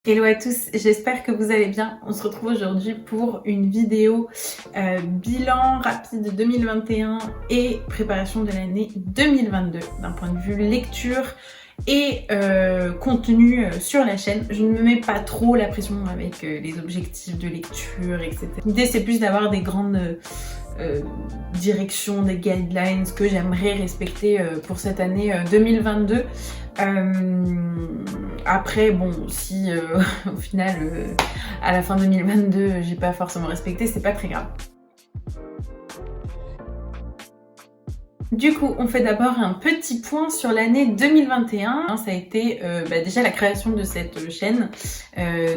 Hello à tous, j'espère que vous allez bien. On se retrouve aujourd'hui pour une vidéo bilan rapide 2021 et préparation de l'année 2022 d'un point de vue lecture et contenu sur la chaîne. Je ne me mets pas trop la pression avec les objectifs de lecture, etc. L'idée c'est plus d'avoir des grandes directions, des guidelines que j'aimerais respecter pour cette année 2022. Après bon, si au final à la fin 2022 j'ai pas forcément respecté, c'est pas très grave. Du coup, on fait d'abord un petit point sur l'année 2021. Ça a été déjà la création de cette chaîne.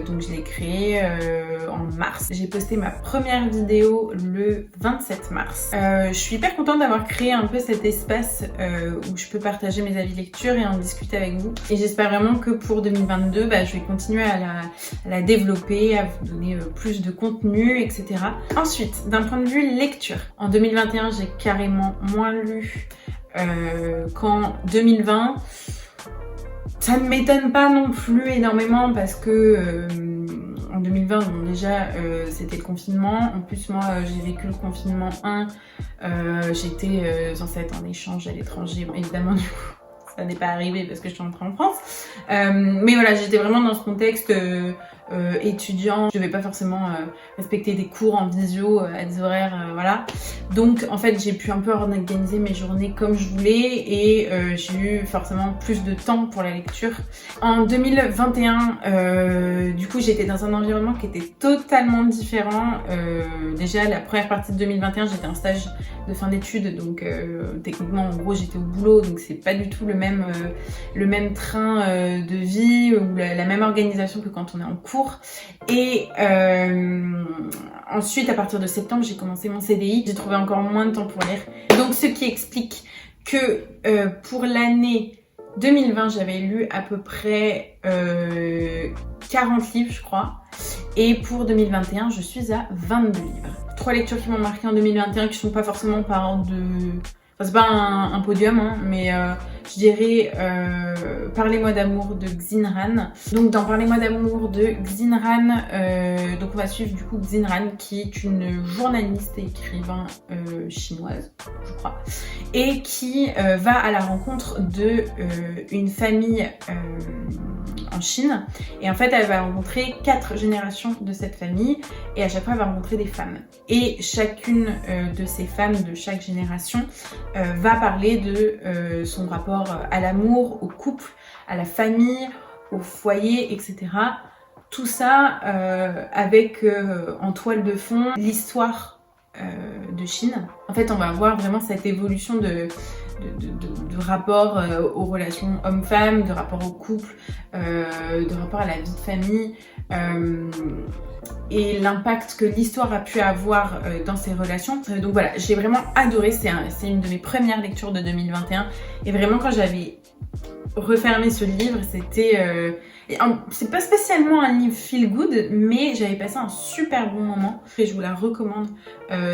Donc je l'ai créée en mars. J'ai posté ma première vidéo le 27 mars. Je suis hyper contente d'avoir créé un peu cet espace où je peux partager mes avis lecture et en discuter avec vous. Et j'espère vraiment que pour 2022, je vais continuer à la développer, à vous donner plus de contenu, etc. Ensuite, d'un point de vue lecture, en 2021, j'ai carrément moins lu qu'en 2020. Ça ne m'étonne pas non plus énormément parce que en 2020, bon, déjà c'était le confinement. En plus moi j'ai vécu le confinement 1. J'étais censée être en échange à l'étranger. Bon, évidemment du coup ça n'est pas arrivé parce que je suis rentrée en France. Mais voilà, j'étais vraiment dans ce contexte étudiant. Je devais pas forcément respecter des cours en visio à des horaires, voilà. Donc en fait j'ai pu un peu organiser mes journées comme je voulais et j'ai eu forcément plus de temps pour la lecture. En 2021, du coup j'étais dans un environnement qui était totalement différent. Déjà la première partie de 2021 j'étais en stage de fin d'études, donc techniquement en gros j'étais au boulot, donc c'est pas du tout le même train de vie ou la même organisation que quand on est en cours. Et ensuite à partir de septembre j'ai commencé mon CDI, j'ai trouvé encore moins de temps pour lire, donc ce qui explique que pour l'année 2020 j'avais lu à peu près 40 livres je crois, et pour 2021 je suis à 22 livres. 3 lectures qui m'ont marqué en 2021 qui sont pas forcément par ordre de... Enfin, c'est pas un podium, hein, mais je dirais Parlez-moi d'amour de Xinran. Donc dans Parlez-moi d'amour de Xinran, donc on va suivre du coup Xinran qui est une journaliste et écrivain chinoise, je crois, et qui va à la rencontre de une famille en Chine. Et en fait elle va rencontrer 4 générations de cette famille et à chaque fois elle va rencontrer des femmes. Et chacune de ces femmes de chaque génération va parler de son rapport à l'amour, au couple, à la famille, au foyer, etc. Tout ça avec en toile de fond l'histoire de Chine. En fait, on va voir vraiment cette évolution de rapport aux relations hommes-femmes, de rapport au couple, de rapport à la vie de famille, et l'impact que l'histoire a pu avoir dans ces relations. Donc voilà, j'ai vraiment adoré, c'est une de mes premières lectures de 2021, et vraiment quand j'avais refermé ce livre, c'était... c'est pas spécialement un livre feel good, mais j'avais passé un super bon moment et je vous la recommande.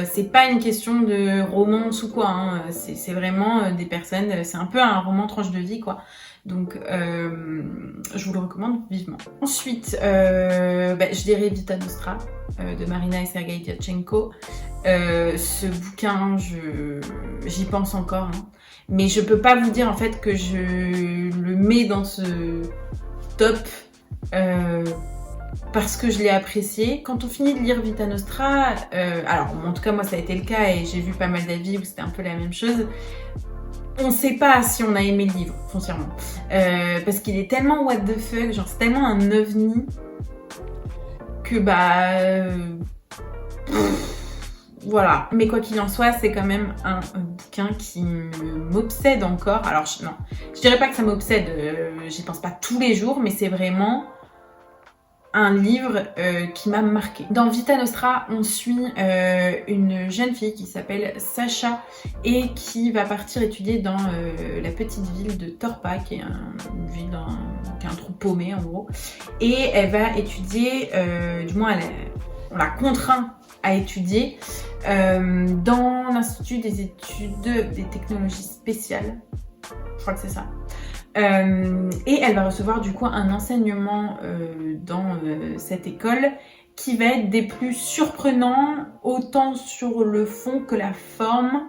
C'est pas une question de romance ou quoi, hein. C'est vraiment des personnes, c'est un peu un roman tranche de vie quoi. Donc je vous le recommande vivement. Ensuite, je dirais Vita Nostra de Marina et Sergei Diatchenko. Ce bouquin, j'y pense encore, hein. Mais je peux pas vous dire en fait que je le mets dans ce top parce que je l'ai apprécié. Quand on finit de lire Vita Nostra, alors en tout cas moi ça a été le cas et j'ai vu pas mal d'avis où c'était un peu la même chose. On sait pas si on a aimé le livre, foncièrement. Parce qu'il est tellement what the fuck, genre c'est tellement un ovni que voilà. Mais quoi qu'il en soit, c'est quand même un bouquin qui m'obsède encore. Alors non, je dirais pas que ça m'obsède, j'y pense pas tous les jours, mais c'est vraiment un livre qui m'a marqué. Dans Vita Nostra, on suit une jeune fille qui s'appelle Sacha et qui va partir étudier dans la petite ville de Torpa, qui est une ville qui est un trou paumé en gros. Et elle va étudier, du moins on la contraint à étudier dans l'Institut des études des technologies spéciales. Je crois que c'est ça. Et elle va recevoir du coup un enseignement dans cette école qui va être des plus surprenants, autant sur le fond que la forme.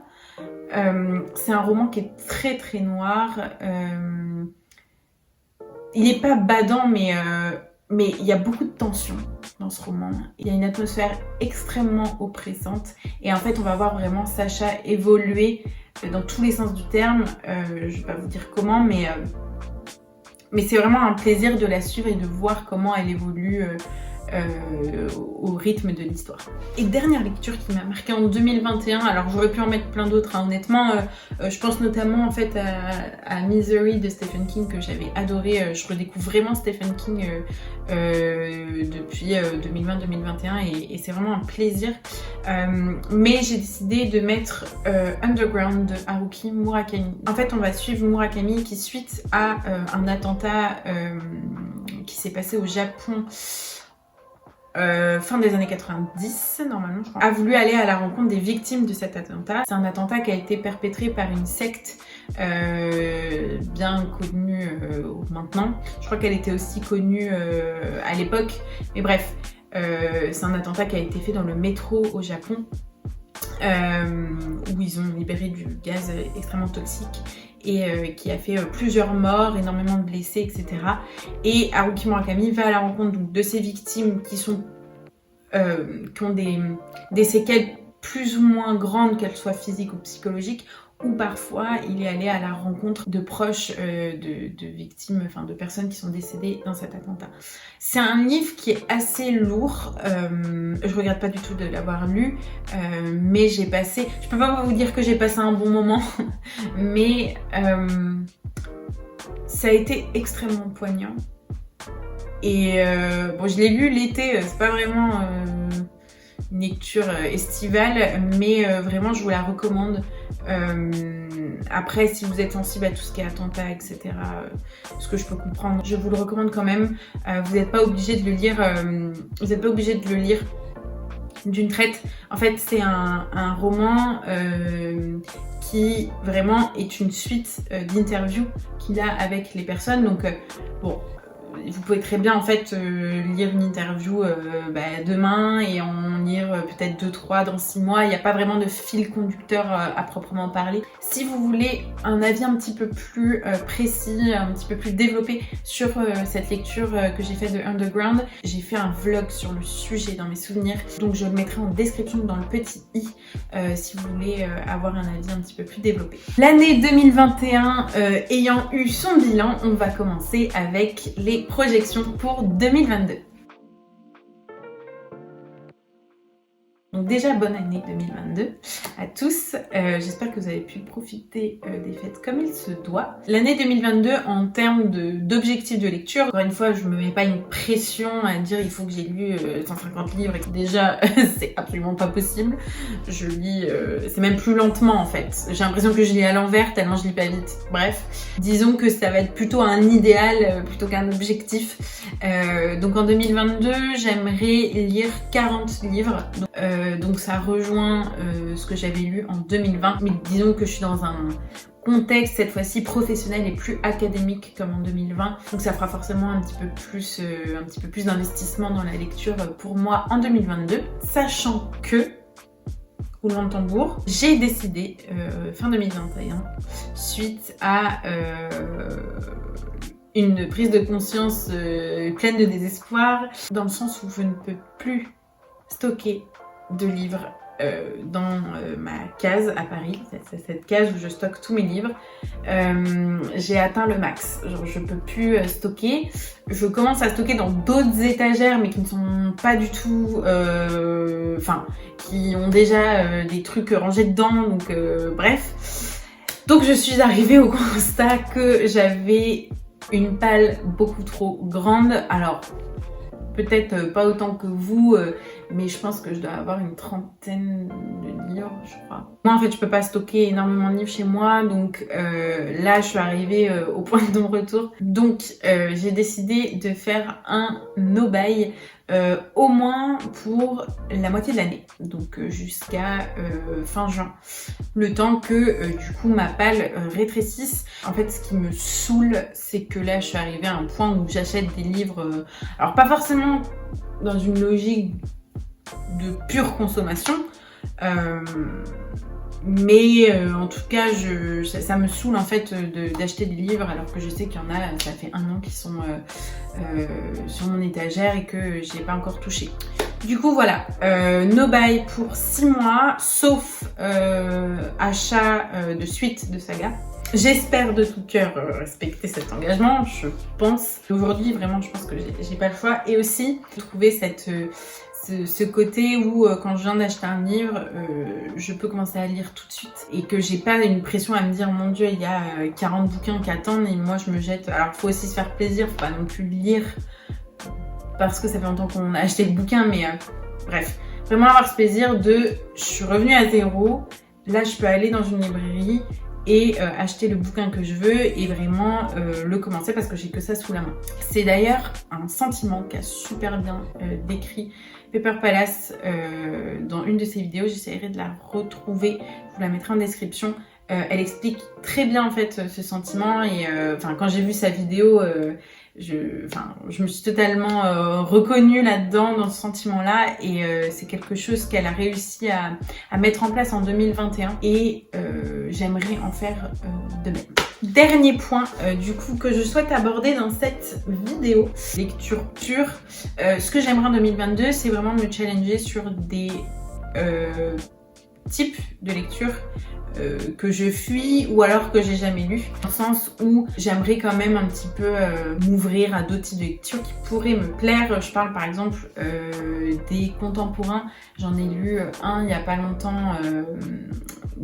C'est un roman qui est très très noir. Il n'est pas badant, mais il y a beaucoup de tension dans ce roman. Il y a une atmosphère extrêmement oppressante. Et en fait, on va voir vraiment Sacha évoluer dans tous les sens du terme. Je ne vais pas vous dire comment, mais c'est vraiment un plaisir de la suivre et de voir comment elle évolue au rythme de l'histoire. Et dernière lecture qui m'a marquée en 2021, alors j'aurais pu en mettre plein d'autres, hein, honnêtement, je pense notamment en fait à Misery de Stephen King que j'avais adoré. Je redécouvre vraiment Stephen King depuis 2020-2021 et c'est vraiment un plaisir. Mais j'ai décidé de mettre Underground de Haruki Murakami. En fait, on va suivre Murakami qui, suite à un attentat qui s'est passé au Japon fin des années 90, normalement, je crois, a voulu aller à la rencontre des victimes de cet attentat. C'est un attentat qui a été perpétré par une secte bien connue maintenant. Je crois qu'elle était aussi connue à l'époque. Mais bref, c'est un attentat qui a été fait dans le métro au Japon, où ils ont libéré du gaz extrêmement toxique et qui a fait plusieurs morts, énormément de blessés, etc. Et Haruki Murakami va à la rencontre donc, de ces victimes qui ont des séquelles plus ou moins grandes, qu'elles soient physiques ou psychologiques, ou parfois il est allé à la rencontre de proches de victimes, enfin de personnes qui sont décédées dans cet attentat. C'est un livre qui est assez lourd, je regrette pas du tout de l'avoir lu, mais je peux pas vous dire que j'ai passé un bon moment, mais ça a été extrêmement poignant. Et bon, je l'ai lu l'été, c'est pas vraiment une lecture estivale, mais vraiment je vous la recommande. Après, si vous êtes sensible à tout ce qui est attentat, etc., ce que je peux comprendre, je vous le recommande quand même. Vous n'êtes pas obligé de le lire, d'une traite. En fait, c'est un roman qui vraiment est une suite d'interviews qu'il a avec les personnes. Donc, bon. Vous pouvez très bien en fait lire une interview demain et en lire peut-être 2-3 dans 6 mois. Il n'y a pas vraiment de fil conducteur à proprement parler. Si vous voulez un avis un petit peu plus précis, un petit peu plus développé sur cette lecture que j'ai faite de Underground, j'ai fait un vlog sur le sujet dans mes souvenirs. Donc je le mettrai en description dans le petit i si vous voulez avoir un avis un petit peu plus développé. L'année 2021 ayant eu son bilan, on va commencer avec les projections pour 2022. Donc déjà, bonne année 2022 à tous. J'espère que vous avez pu profiter des fêtes comme il se doit. L'année 2022, en termes d'objectifs de lecture, encore une fois, je me mets pas une pression à dire il faut que j'ai lu 150 livres. Et déjà, c'est absolument pas possible. Je lis, c'est même plus lentement en fait. J'ai l'impression que je lis à l'envers tellement je lis pas vite. Bref, disons que ça va être plutôt un idéal plutôt qu'un objectif. Donc en 2022, j'aimerais lire 40 livres. Donc ça rejoint ce que j'avais lu en 2020, mais disons que je suis dans un contexte cette fois-ci professionnel et plus académique comme en 2020, donc ça fera forcément un petit peu plus d'investissement dans la lecture pour moi en 2022, sachant que, roulement de tambour, j'ai décidé fin 2021, suite à une prise de conscience pleine de désespoir, dans le sens où je ne peux plus stocker de livres dans ma case à Paris. C'est cette case où je stocke tous mes livres. J'ai atteint le max. Genre, je peux plus stocker. Je commence à stocker dans d'autres étagères, mais qui ne sont pas du tout... qui ont déjà des trucs rangés dedans. Donc, bref. Donc, je suis arrivée au constat que j'avais une palle beaucoup trop grande. Alors, peut-être pas autant que vous, mais je pense que je dois avoir une trentaine de livres, je crois. Moi, en fait, je peux pas stocker énormément de livres chez moi, donc là, je suis arrivée au point de non-retour. Donc, j'ai décidé de faire un no-buy au moins pour la moitié de l'année, donc jusqu'à fin juin, le temps que du coup ma palle rétrécisse. En fait, ce qui me saoule, c'est que là je suis arrivée à un point où j'achète des livres, alors pas forcément dans une logique de pure consommation, mais en tout cas ça me saoule en fait d'acheter des livres alors que je sais qu'il y en a, ça fait 1 an qu'ils sont sur mon étagère et que j'ai pas encore touché. Du coup voilà, no buy pour 6 mois, sauf achat de suite de saga. J'espère de tout cœur respecter cet engagement, je pense. Aujourd'hui vraiment je pense que j'ai pas le choix, et aussi trouver ce côté où quand je viens d'acheter un livre, je peux commencer à lire tout de suite et que j'ai pas une pression à me dire mon dieu il y a 40 bouquins qui attendent et moi je me jette. Alors faut aussi se faire plaisir, faut pas non plus lire parce que ça fait longtemps qu'on a acheté le bouquin, mais bref, vraiment avoir ce plaisir de je suis revenue à zéro, là je peux aller dans une librairie et acheter le bouquin que je veux et vraiment le commencer parce que j'ai que ça sous la main. C'est d'ailleurs un sentiment qu'a super bien décrit Paper Palace dans une de ses vidéos. J'essaierai de la retrouver, je vous la mettrai en description. Elle explique très bien en fait ce sentiment et quand j'ai vu sa vidéo, je me suis totalement reconnue là-dedans, dans ce sentiment-là, et c'est quelque chose qu'elle a réussi à mettre en place en 2021 et j'aimerais en faire de même. Dernier point du coup que je souhaite aborder dans cette vidéo, lecture pure. Ce que j'aimerais en 2022, c'est vraiment me challenger sur des types de lecture que je fuis ou alors que j'ai jamais lu, dans le sens où j'aimerais quand même un petit peu m'ouvrir à d'autres types de lectures qui pourraient me plaire. Je parle par exemple des contemporains, j'en ai lu un il y a pas longtemps,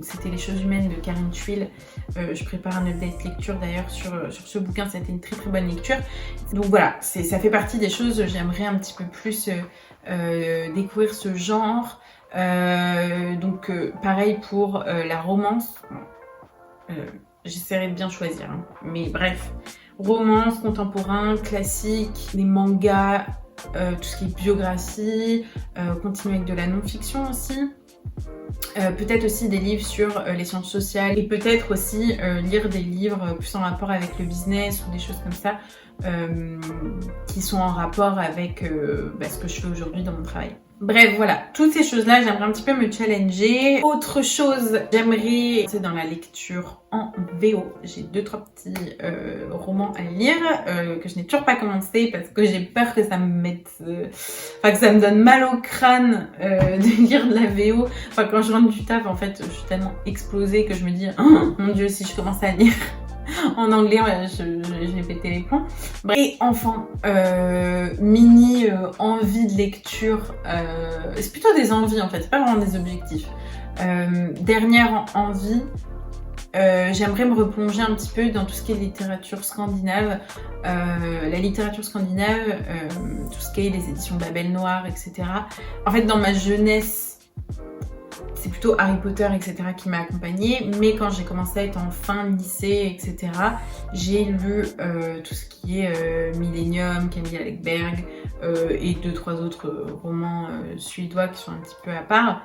c'était Les choses humaines de Karine Thuil. Je prépare un update lecture d'ailleurs sur ce bouquin, ça a été une très très bonne lecture. Donc voilà, ça fait partie des choses, j'aimerais un petit peu plus découvrir ce genre. Donc pareil pour la romance, j'essaierai de bien choisir, hein. Mais bref, romance, contemporain, classique, des mangas, tout ce qui est biographie, continuer avec de la non-fiction aussi. Peut-être aussi des livres sur les sciences sociales et peut-être aussi lire des livres plus en rapport avec le business ou des choses comme ça qui sont en rapport avec ce que je fais aujourd'hui dans mon travail. Bref, voilà, toutes ces choses-là, j'aimerais un petit peu me challenger. Autre chose, j'aimerais, c'est dans la lecture en VO. J'ai 2-3 petits romans à lire que je n'ai toujours pas commencé parce que j'ai peur que ça me mette, que ça me donne mal au crâne de lire de la VO. Enfin, quand je rentre du taf, en fait, je suis tellement explosée que je me dis, oh mon dieu, si je commence à lire en anglais, je vais péter les plombs. Bref. Et enfin, mini envie de lecture. C'est plutôt des envies en fait, c'est pas vraiment des objectifs. Dernière envie, j'aimerais me replonger un petit peu dans tout ce qui est littérature scandinave. La littérature scandinave, tout ce qui est les éditions Babel Noir, etc. En fait, dans ma jeunesse, c'est plutôt Harry Potter, etc. qui m'a accompagnée, mais quand j'ai commencé à être en fin de lycée, etc., j'ai lu tout ce qui est Millennium, Camilla Läckberg et 2-3 autres romans suédois qui sont un petit peu à part,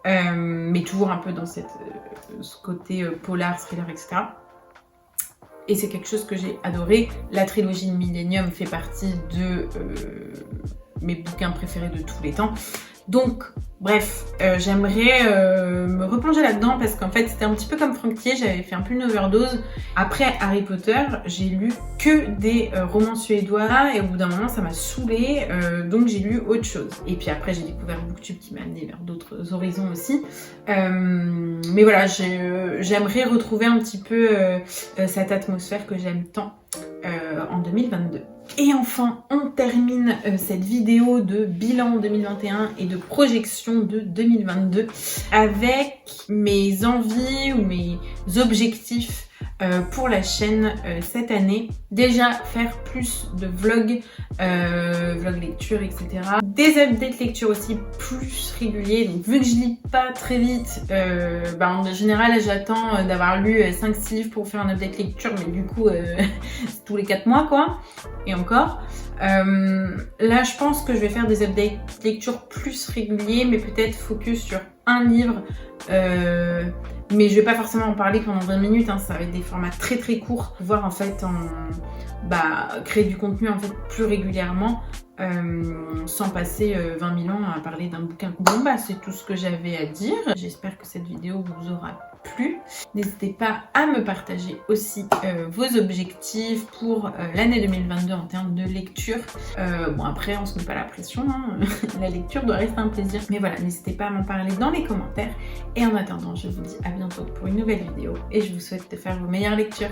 mais toujours un peu dans ce côté polar, thriller, etc. Et c'est quelque chose que j'ai adoré. La trilogie Millennium fait partie de mes bouquins préférés de tous les temps. Donc, bref, j'aimerais me replonger là-dedans parce qu'en fait, c'était un petit peu comme Franck Thier, j'avais fait un peu une overdose. Après Harry Potter, j'ai lu que des romans suédois et au bout d'un moment, ça m'a saoulée, donc j'ai lu autre chose. Et puis après, j'ai découvert Booktube qui m'a amené vers d'autres horizons aussi. Mais voilà, j'aimerais retrouver un petit peu cette atmosphère que j'aime tant en 2022. Et enfin, on termine cette vidéo de bilan 2021 et de projection de 2022 avec mes envies ou mes objectifs pour la chaîne cette année. Déjà faire plus de vlogs, vlogs lecture, etc. Des updates lecture aussi plus réguliers. Donc vu que je lis pas très vite, en général j'attends d'avoir lu 5-6 livres pour faire un update lecture, mais du coup c'est tous les 4 mois quoi, et encore. Là je pense que je vais faire des updates lecture plus réguliers, mais peut-être focus sur un livre, mais je vais pas forcément en parler pendant 20 minutes, hein, ça va être des formats très très courts, pouvoir en fait créer du contenu en fait plus régulièrement, sans passer 20 000 ans à parler d'un bouquin. Bon c'est tout ce que j'avais à dire, j'espère que cette vidéo vous aura plu. N'hésitez pas à me partager aussi vos objectifs pour l'année 2022 en termes de lecture. Bon après on se met pas la pression, hein. La lecture doit rester un plaisir. Mais voilà, n'hésitez pas à m'en parler dans les commentaires. Et en attendant, je vous dis à bientôt pour une nouvelle vidéo et je vous souhaite de faire vos meilleures lectures.